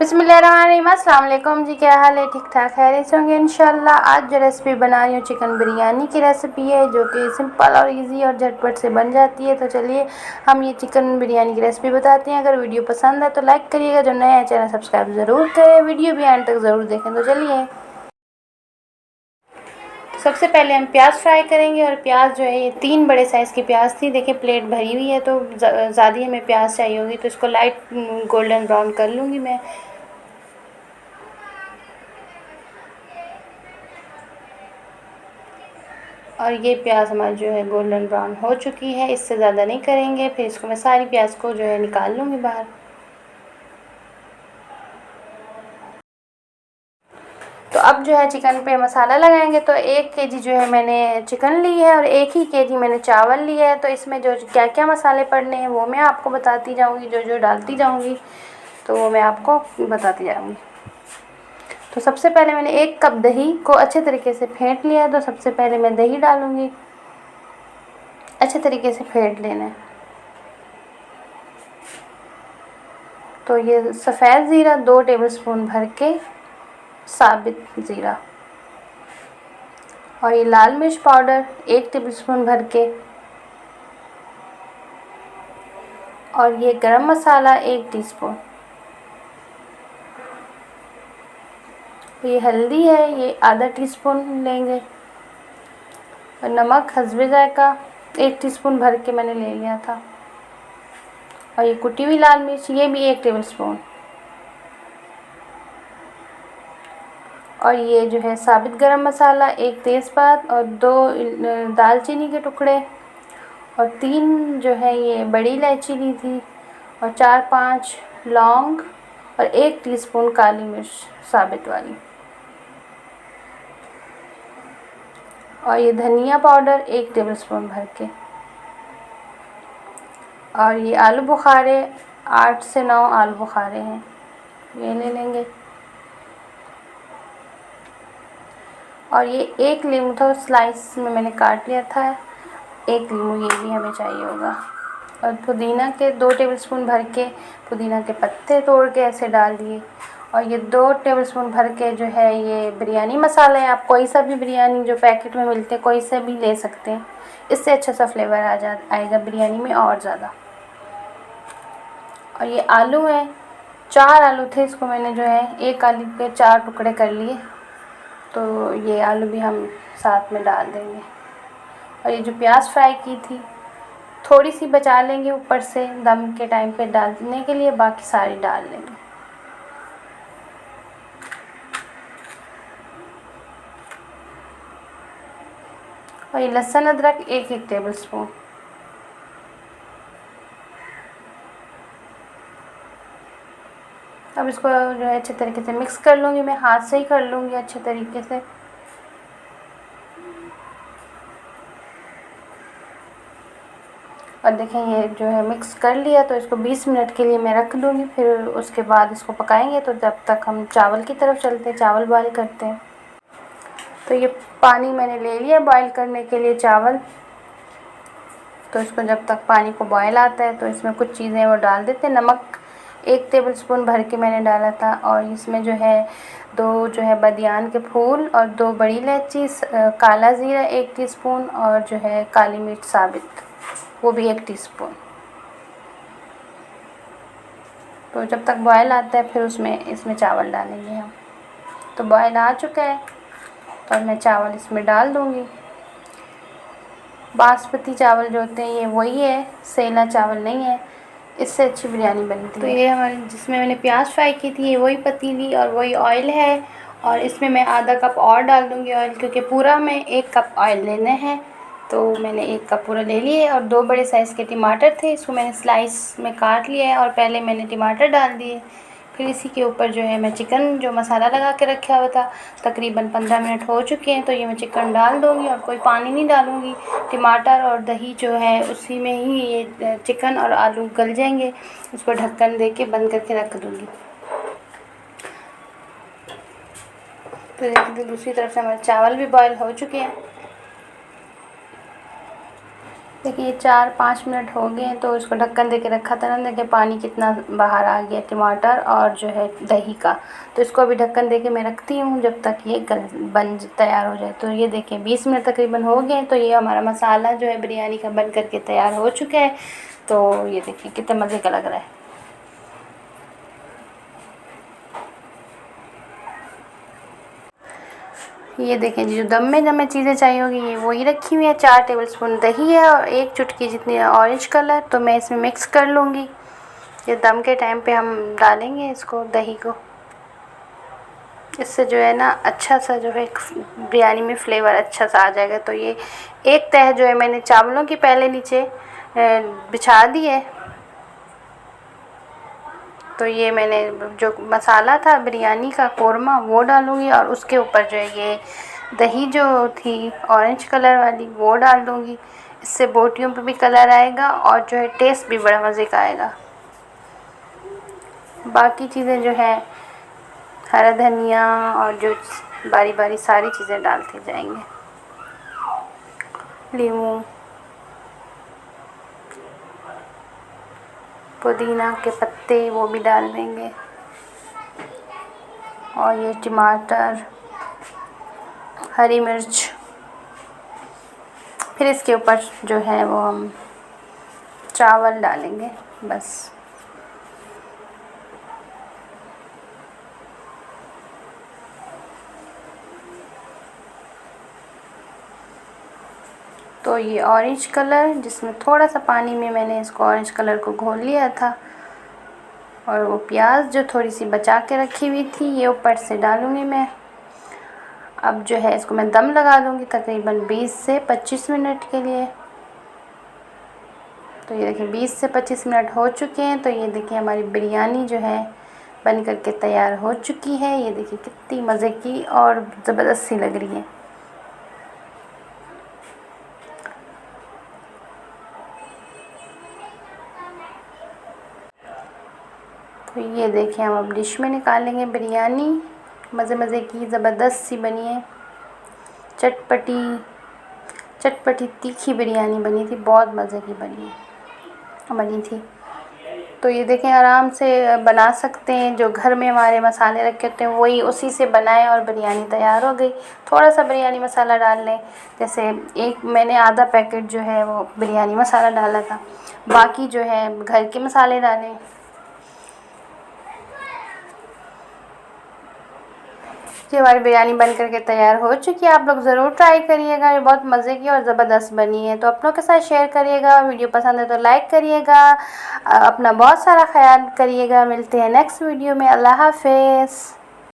बिस्मिल्लाहिर्रहमानिर्रहीम। अस्सलाम वालेकुम जी, क्या हाल है? ठीक ठाक खैरियत से होंगे इंशाल्लाह। आज जो रेसिपी बना रही हूँ चिकन बिरयानी की रेसिपी है, जो कि सिंपल और इजी और झटपट से बन जाती है। तो चलिए हम ये चिकन बिरयानी की रेसिपी बताते हैं। अगर वीडियो पसंद है तो लाइक करिएगा, जो नया है चैनल सब्सक्राइब ज़रूर करें, वीडियो भी एंड तक ज़रूर देखें। तो चलिए सबसे पहले हम प्याज फ्राई करेंगे। और प्याज जो है ये 3 बड़े साइज़ की प्याज थी। देखिए प्लेट भरी हुई है तो ज़्यादा ही हमें प्याज चाहिए होगी, तो इसको लाइट गोल्डन ब्राउन कर लूँगी मैं। और ये प्याज हमारी जो है गोल्डन ब्राउन हो चुकी है, इससे ज़्यादा नहीं करेंगे। फिर इसको मैं सारी प्याज को जो है निकाल लूँगी बाहर। तो अब जो है चिकन पे मसाला लगाएंगे। तो 1 केजी जो है मैंने चिकन ली है और 1 ही केजी मैंने चावल लिया है। तो इसमें जो क्या क्या मसाले पड़ने हैं वो मैं आपको बताती जाऊँगी, जो जो डालती जाऊँगी तो वो मैं आपको बताती जाऊँगी। तो सबसे पहले मैंने 1 कप दही को अच्छे तरीके से फेंट लिया है। तो सबसे पहले मैं दही डालूँगी, अच्छे तरीके से फेंट लेना है। तो ये सफ़ेद ज़ीरा 2 टेबलस्पून भर के, साबित ज़ीरा, और ये लाल मिर्च पाउडर 1 टेबलस्पून भर के, और ये गरम मसाला 1 टीस्पून। ये हल्दी है, ये आधा टीस्पून लेंगे। और नमक हस्बे जायका 1 टीस्पून भर के मैंने ले लिया था। और ये कुटी हुई लाल मिर्च, ये भी 1 टेबलस्पून। और ये जो है साबित गरम मसाला 1 तेज़पात और 2 दालचीनी के टुकड़े, और 3 जो है ये बड़ी इलायची ली थी, और 4-5 लौंग, और 1 टीस्पून काली मिर्च साबित वाली। और ये धनिया पाउडर 1 टेबलस्पून भर के। और ये आलू बुखारे 8 से 9 आलू बुखारे हैं, ये ले लेंगे। और ये 1 लीमू था, स्लाइस में मैंने काट लिया था, 1 लीमू ये भी हमें चाहिए होगा। और पुदीना के 2 टेबलस्पून भर के पुदीना के पत्ते तोड़ के ऐसे डाल दिए। और ये 2 टेबलस्पून भर के जो है ये बिरयानी मसाला है। आप कोई सा भी बिरयानी जो पैकेट में मिलते हैं कोई सा भी ले सकते हैं, इससे अच्छा सा फ्लेवर आएगा बिरयानी में और ज़्यादा। और ये आलू हैं, 4 आलू थे, इसको मैंने जो है 1 आलू के 4 टुकड़े कर लिए। तो ये आलू भी हम साथ में डाल देंगे। और ये जो प्याज फ्राई की थी थोड़ी सी बचा लेंगे ऊपर से दम के टाइम पे डालने के लिए, बाकी सारी डाल लेंगे। और ये लहसुन अदरक 1-1 टेबलस्पून। अब इसको जो है अच्छे तरीके से मिक्स कर लूँगी, मैं हाथ से ही कर लूँगी अच्छे तरीके से। और देखें ये जो है मिक्स कर लिया, तो इसको 20 मिनट के लिए मैं रख दूँगी। फिर उसके बाद इसको पकाएंगे। तो जब तक हम चावल की तरफ चलते हैं, चावल बॉयल करते हैं। तो ये पानी मैंने ले लिया बॉयल करने के लिए चावल। तो इसको जब तक पानी को बॉयल आता है तो इसमें कुछ चीज़ें वो डाल देते हैं। नमक 1 टेबलस्पून भर के मैंने डाला था। और इसमें जो है 2 जो है बदियान के फूल और 2 बड़ी इलायची, काला ज़ीरा 1 टीस्पून, और जो है काली मिर्च साबित वो भी 1 टीस्पून। तो जब तक बॉयल आता है फिर इसमें चावल डालेंगे हम। तो बॉयल आ चुका है और मैं चावल इसमें डाल दूँगी। बासमती चावल जो होते हैं ये वही है, सेला चावल नहीं है, इससे अच्छी बिरयानी बनती है। तो ये हमारे जिसमें मैंने प्याज फ्राई की थी ये वही पतीली और वही ऑयल है। और इसमें मैं आधा कप और डाल दूँगी ऑयल, क्योंकि पूरा में 1 कप ऑयल लेना है। तो मैंने 1 कप पूरा ले लिए। और 2 बड़े साइज़ के टमाटर थे, इसको मैंने स्लाइस में काट लिया है। और पहले मैंने टमाटर डाल दिए, फिर इसी के ऊपर जो है मैं चिकन जो मसाला लगा के रखा हुआ था, तकरीबन 15 मिनट हो चुके हैं, तो ये मैं चिकन डाल दूँगी और कोई पानी नहीं डालूँगी। टमाटर और दही जो है उसी में ही ये चिकन और आलू गल जाएंगे। उसको ढक्कन दे के बंद करके रख दूँगी। तो देखिए दूसरी तरफ से हमारे चावल भी बॉयल हो चुके हैं। देखिए 4-5 मिनट हो गए हैं, तो इसको ढक्कन दे के रखा था ना, देखिए पानी कितना बाहर आ गया टमाटर और जो है दही का। तो इसको अभी ढक्कन दे के मैं रखती हूँ जब तक ये तैयार हो जाए। तो ये देखिए 20 मिनट तकरीबन हो गए हैं, तो ये हमारा मसाला जो है बिरयानी का बन करके तैयार हो चुका है। तो ये देखिए कितने मज़े का लग रहा है। ये देखें जी, जो दम में हमें चीज़ें चाहिए होगी ये वही रखी हुई है। 4 टेबलस्पून दही है और 1 चुटकी जितनी ऑरेंज कलर, तो मैं इसमें मिक्स कर लूँगी। ये दम के टाइम पे हम डालेंगे इसको, दही को। इससे जो है ना अच्छा सा जो है बिरयानी में फ्लेवर अच्छा सा आ जाएगा। तो ये एक तह जो है मैंने चावलों की पहले नीचे बिछा दी है। तो ये मैंने जो मसाला था बिरयानी का कोरमा वो डालूँगी और उसके ऊपर जो है ये दही जो थी ऑरेंज कलर वाली वो डाल दूँगी। इससे बोटियों पे भी कलर आएगा और जो है टेस्ट भी बड़ा मज़े का आएगा। बाकी चीज़ें जो है हरा धनिया और जो बारी बारी सारी चीज़ें डालते जाएंगे। नींबू, पुदीना के पत्ते वो भी डाल देंगे और ये टमाटर, हरी मिर्च। फिर इसके ऊपर जो है वो हम चावल डालेंगे बस। तो ये ऑरेंज कलर जिसमें थोड़ा सा पानी में मैंने इसको ऑरेंज कलर को घोल लिया था और वो प्याज जो थोड़ी सी बचा के रखी हुई थी ये ऊपर से डालूँगी मैं। अब जो है इसको मैं दम लगा दूँगी तकरीबन 20 से 25 मिनट के लिए। तो ये देखिए 20 से 25 मिनट हो चुके हैं। तो ये देखिए हमारी बिरयानी जो है बन करके तैयार हो चुकी है। ये देखिए कितनी मज़े की और ज़बरदस्त सी लग रही है। तो ये देखिए हम अब डिश में निकालेंगे बिरयानी। मज़े की ज़बरदस्त सी बनी है, चटपटी तीखी बिरयानी बनी थी, बहुत मज़े की बनी थी। तो ये देखें आराम से बना सकते हैं, जो घर में हमारे मसाले रखे होते हैं वही उसी से बनाएं और बिरयानी तैयार हो गई। थोड़ा सा बिरयानी मसाला डाल लें, जैसे एक मैंने आधा पैकेट जो है वो बिरयानी मसाला डाला था, बाकी जो है घर के मसाले डालें। ये हमारी बिरयानी बन करके तैयार हो चुकी है। आप लोग ज़रूर ट्राई करिएगा, ये बहुत मज़े की और ज़बरदस्त बनी है। तो अपनों के साथ शेयर करिएगा, वीडियो पसंद है तो लाइक करिएगा, अपना बहुत सारा ख्याल करिएगा। मिलते हैं नेक्स्ट वीडियो में। अल्लाह हाफ़िज़।